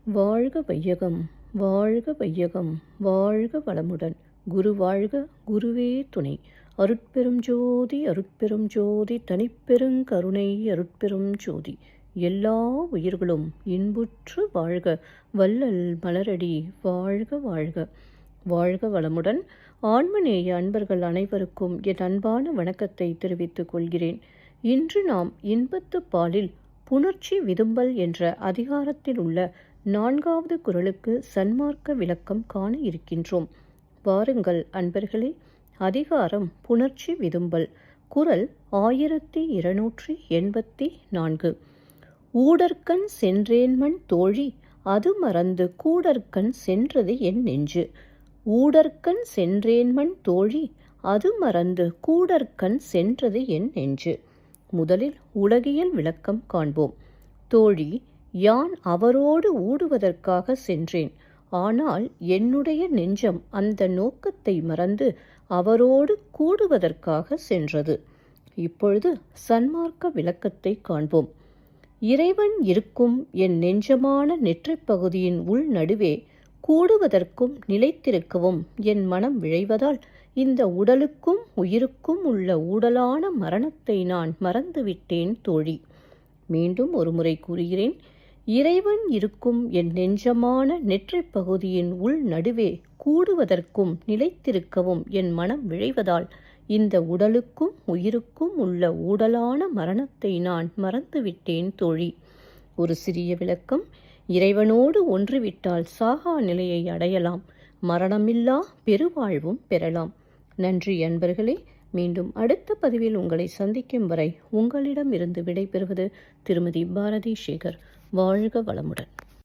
வாழ்க வையகம், வாழ்க வையகம், வாழ்க வளமுடன். குரு வாழ்க, குருவே துணை. அருட்பெரும் ஜோதி, அருட்பெரும் ஜோதி, தனிப்பெருங் கருணை, அருட்பெரும் ஜோதி. எல்லா உயிர்களும் இன்புற்று வாழ்க, வள்ளல் மலரடி வாழ்க வாழ்க. வாழ்க வளமுடன். ஆன்மநேய அன்பர்கள் அனைவருக்கும் என் அன்பான வணக்கத்தை தெரிவித்துக் கொள்கிறேன். இன்று நாம் இன்பத்து பாலில் புணர்ச்சி விதும்பல் என்ற அதிகாரத்தில் உள்ள 4வது குறளுக்கு சன்மார்க்க விளக்கம் காண இருக்கின்றோம். வாருங்கள் அன்பர்களே. அதிகாரம் புணர்ச்சி விதும்பல். குறள் 1284. ஊடற்கண் சென்றேன்மன் தோழி, அது மறந்து கூடற்கண் சென்றது என் நெஞ்சு. ஊடற்கண் சென்றேன்மன் தோழி, அது மறந்து கூடற்கண் சென்றது என் நெஞ்சு. முதலில் உலகியல் விளக்கம் காண்போம். தோழி, யான் அவரோடு ஊடுவதற்காக சென்றேன். ஆனால் என்னுடைய நெஞ்சம் அந்த நோக்கத்தை மறந்து அவரோடு கூடுவதற்காக சென்றது. இப்பொழுது சன்மார்க்க விளக்கத்தை காண்போம். இறைவன் இருக்கும் என் நெஞ்சமான நெற்றிப் பகுதியின் உள் நடுவே கூடுவதற்கும் நிலைத்திருக்கவும் என் மனம் விழைவதால் இந்த உடலுக்கும் உயிருக்கும் உள்ள ஊடலான மரணத்தை நான் மறந்துவிட்டேன் தோழி. மீண்டும் ஒருமுறை கூறுகிறேன். இறைவன் இருக்கும் என் நெஞ்சமான நெற்றிப் பகுதியின் உள் நடுவே கூடுவதற்கும் நிலைத்திருக்கவும் என் மனம் விழைவதால் இந்த உடலுக்கும் உயிருக்கும் உள்ள ஊடலான மரணத்தை நான் மறந்துவிட்டேன் தோழி. ஒரு சிறிய விளக்கம். இறைவனோடு ஒன்றுவிட்டால் சாகா நிலையை அடையலாம், மரணமில்லா பெருவாழ்வும் பெறலாம். நன்றி அன்பர்களே. மீண்டும் அடுத்த பதிவில் உங்களை சந்திக்கும் வரை உங்களிடமிருந்து விடைபெறுவது திருமதி பாரதி சேகர். வாழ்க வளமுடன்.